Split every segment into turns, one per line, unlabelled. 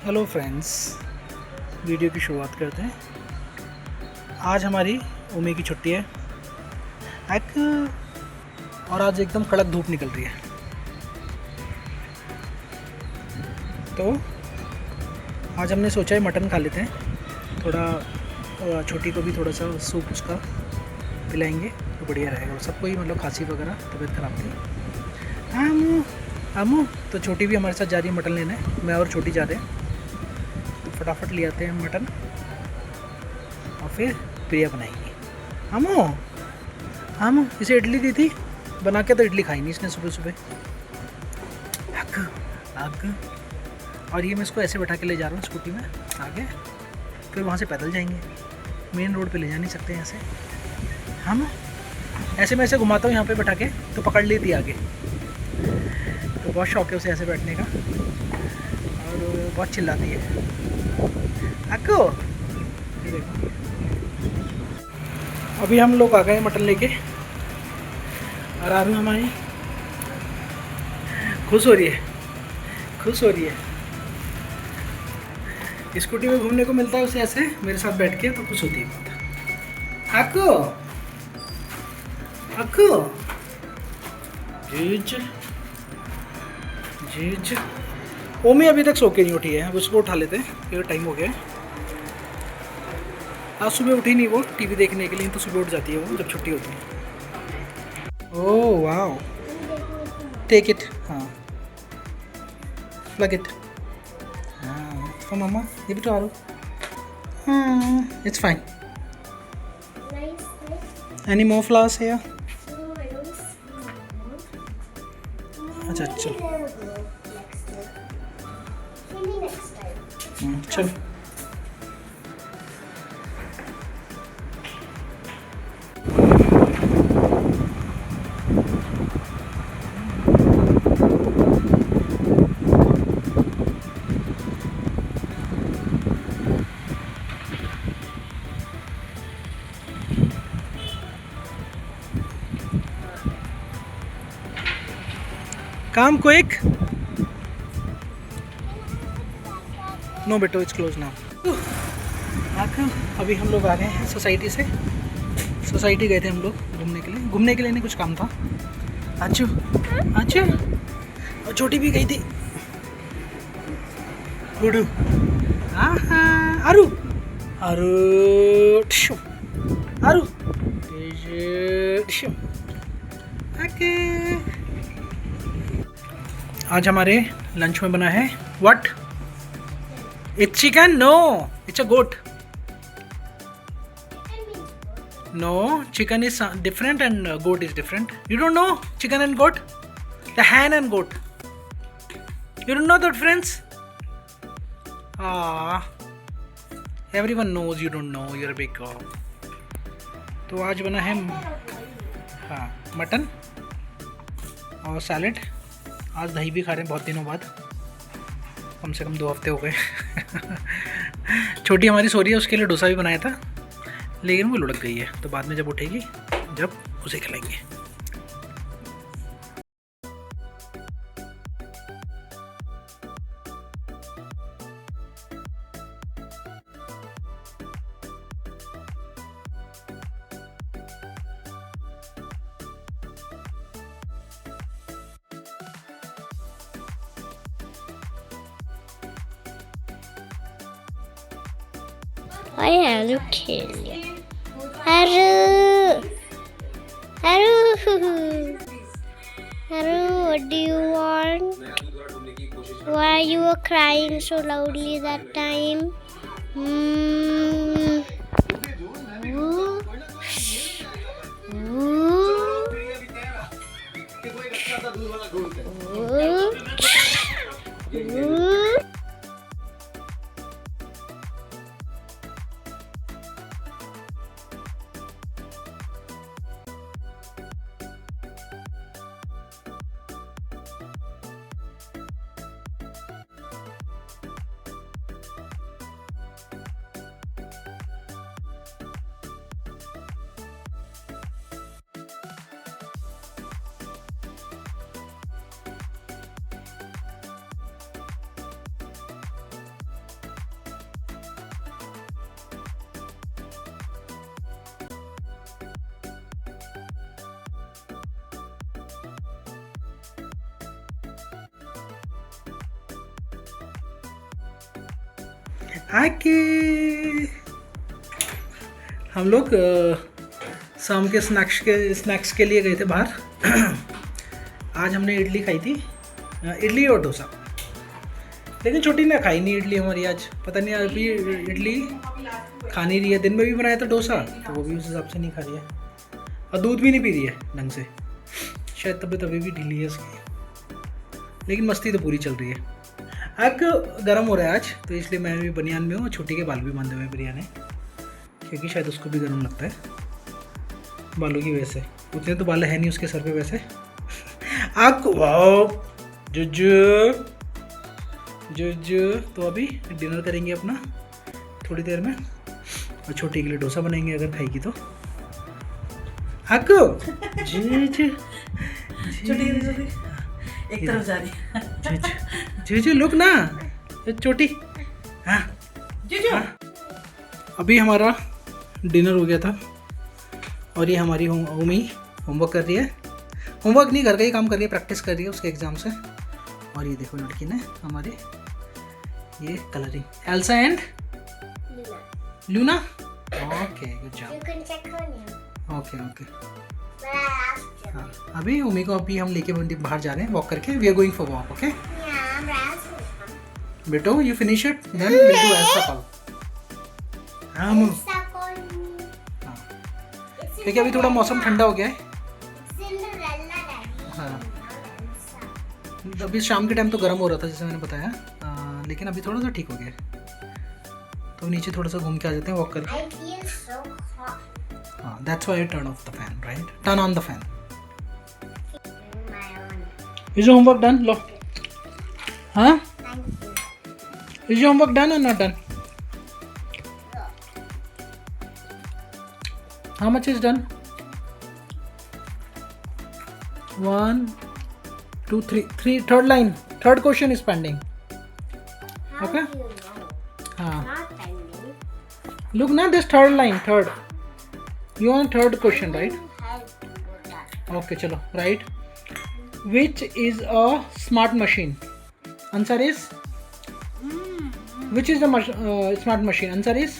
Hello friends, video की शुरुआत करते हैं। आज हमारी उम्मी की छुट्टी है और आज एकदम कड़क धूप निकल रही है, तो आज हमने सोचा है मटन खा लेते हैं। थोड़ा छोटी को भी थोड़ा सा सूप उसका पिलाएंगे तो बढ़िया रहेगा। सबको ही मतलब खांसी वगैरह तबीयत ख़राब थी। आमू आमू तो छोटी भी हमारे साथ जा रही है मटन लेने। मैं और छोटी जा रहे हैं, तो फटाफट ले आते हैं मटन और फिर प्रिया बनाएंगी। आमू आमू इसे इडली दी थी बना के, तो इडली खाई नहीं इसने सुबह सुबह। आग और ये मैं इसको ऐसे बैठा के ले जा रहा हूँ स्कूटी में आगे, फिर वहाँ से पैदल जाएंगे। मेन रोड पे ले जा नहीं सकते हैं ऐसे। हम ऐसे मैं ऐसे घुमाता हूँ यहाँ पे बैठा के, तो पकड़ लेती आगे। तो बहुत शौक है उसे ऐसे बैठने का और बहुत चिल्लाती है। अक्को देखो, अभी हम लोग आ गए मटन लेके और आरू हमारी खुश हो रही है, खुश हो रही है। स्कूटी में घूमने को मिलता है उसे ऐसे मेरे साथ बैठ के, तो खुश होती है बहुत। अक्को अक्को जीज जीज। ओमी अभी तक सो के नहीं उठी है, अब उसको उठा लेते हैं, ये टाइम हो गया है। आज सुबह उठी नहीं वो टीवी देखने के लिए, तो सुबह उठ जाती है वो जब छुट्टी होती है। ओह वाओ, टेक इट, हाँ प्लग इट, हाँ तो मम्मा ये भी तो आ रहा। हाँ it's fine. Any more flowers here? अच्छा चलो चलो। Come quick. No बेटो, it's closed now. अभी हम लोग आ गए हैं सोसाइटी से। सोसाइटी गए थे हम लोग घूमने के लिए नहीं, कुछ काम था। अच्छू अच्छू और छोटी भी गई थी। गुडू आरू आरू आरू आज हमारे लंच में बना है what? It's chicken? No, it's a goat. No, chicken is different and goat is different. You don't know chicken and goat? The hen and goat. You don't know the difference? Ah, everyone knows you don't know. You're a big girl. तो आज बना है हाँ mutton और salad. आज दही भी खा रहे हैं बहुत दिनों बाद, कम से कम 2 हफ्ते हो गए। छोटी हमारी सो रही है, उसके लिए डोसा भी बनाया था, लेकिन वो लुढ़क गई है, तो बाद में जब उठेगी जब उसे खिलाएंगे।
I have to kill you. Haru! Haru! Haru, what do you want? Why you were crying so loudly that time? Hmm. Ooh. Ooh. Ooh.
आके हम लोग शाम के स्नैक्स के लिए गए थे बाहर। आज हमने इडली खाई थी, इडली और डोसा। लेकिन छोटी ने खाई नहीं इडली हमारी आज, पता नहीं अभी इडली खा नहीं रही है। दिन में भी बनाया था डोसा तो वो भी उस हिसाब से नहीं खा रही है, और दूध भी नहीं पी रही है ढंग से। शायद तबीयत अभी भी ढीली है उसकी, लेकिन मस्ती तो पूरी चल रही है। आग गर्म हो रहा है आज, तो इसलिए मैं भी बनियान में हूँ और छोटी के बाल भी बांधे हुए हैं प्रिया ने, क्योंकि शायद उसको भी गर्म लगता है बालों की वजह से। उतने तो बाल है नहीं उसके सर पे वैसे। आग वाओ जुजू जुजू। तो अभी डिनर करेंगे अपना थोड़ी देर में, और छोटी के लिए डोसा बनाएंगे अगर खाएगी तो। आगो जुजू
एक तरफ जा रही है।
जुजू लुक ना छोटी। हाँ
जुजू
अभी हमारा डिनर हो गया था, और ये हमारी उमी होमवर्क कर रही है। होमवर्क नहीं, घर का ही काम कर रही है, प्रैक्टिस कर रही है उसके एग्जाम से। और ये देखो लड़की ने हमारे ये colouring, Elsa and Luna. Okay good job.
You can check her name.
Okay okay.
But I asked you.
हाँ अभी उमी को अभी हम लेके बाहर जा रहे हैं वॉक करके। We are going for walk. Okay
Yeah, I'm asking.
बेटो you finish it then will do Elsa call. हाँ
Elsa called me.
हाँ
It's
क्योंकि अभी थोड़ा मौसम ठंडा हो गया है।
Cinderella, Daddy.
हाँ
Elsa.
अभी शाम के टाइम तो गर्म हो रहा था जैसे मैंने बताया, लेकिन अभी थोड़ा सा ठीक हो गया है। तो नीचे थोड़ा सा घूम के आ जाते हैं वॉक करके।
I feel so hot.
हाँ that's why turn off the fan, right? Turn on the fan.
My own.
Is your homework done? लो। हाँ
Thank you.
Is your homework done और not done? How much is done? 1 2 3 third line, third question is pending.
How
Okay.
do you know?
हाँ
Not pending.
look now this third line, third you want third question, right?
Help with that.
Okay chalo, right. Which is a smart machine? Answer is which is the smart machine? Answer is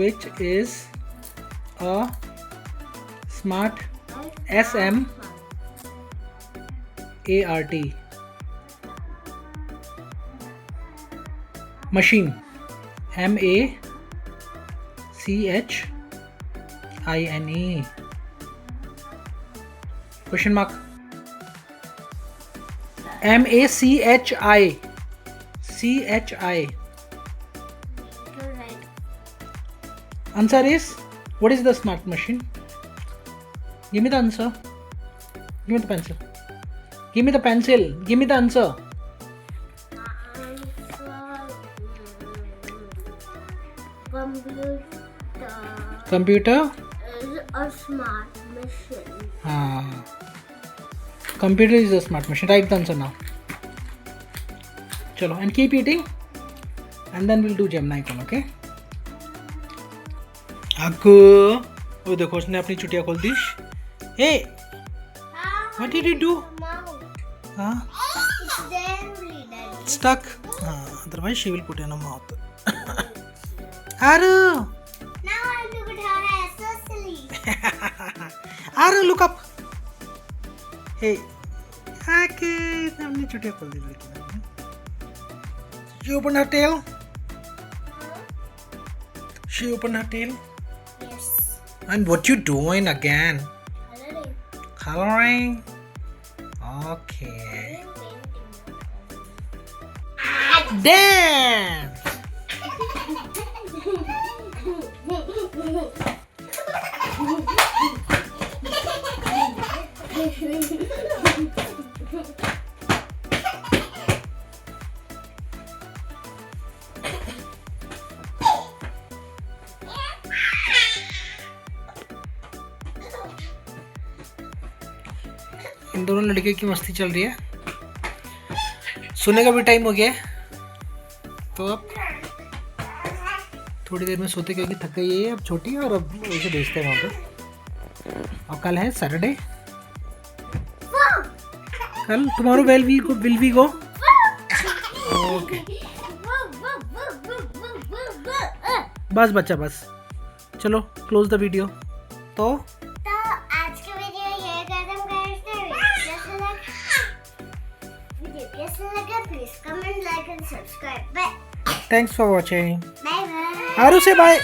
which is a smart SMART machine, MACHINE. Question mark. MACHI.
You're right.
Answer is, what is the smart machine? Give me the answer. Give me the pencil. Give me the pencil. Give me the answer.
Computer
Computer.
is a smart machine.
Computer is a smart machine. Write the answer now. Chalo, and keep eating, and then we'll do Gemini call. Okay? Akku. Oh, देखो उसने अपनी चुटिया खोल दी। Hey, what did you do?
Mouth.
हाँ,
It's there only, Daddy.
stuck. हाँ, otherwise she will put in a mouth. Aru,
Now I look at her hair so silly.
Aru, look up. Hey, आके हमने चुटिया खोल दी लड़की ने। She opened her tail. She opened her tail.
Yes.
And what you doing again?
Coloring.
Coloring. Okay. Damn. इन दोनों लड़कियों की मस्ती चल रही है। सोने का भी टाइम हो गया है, तो अब थोड़ी देर में सोते, क्योंकि थक गई है अब छोटी, और अब उसे भेजते हैं वहाँ पे। और कल है सैटरडे। कल tomorrow will we go. Okay बस बच्चा बस, चलो क्लोज द वीडियो। तो
आज की वीडियो ये खत्म करते हैं। वीडियो कैसा लगा please comment, like and subscribe. Bye
thanks for watching.
Bye.
Aru से बाय।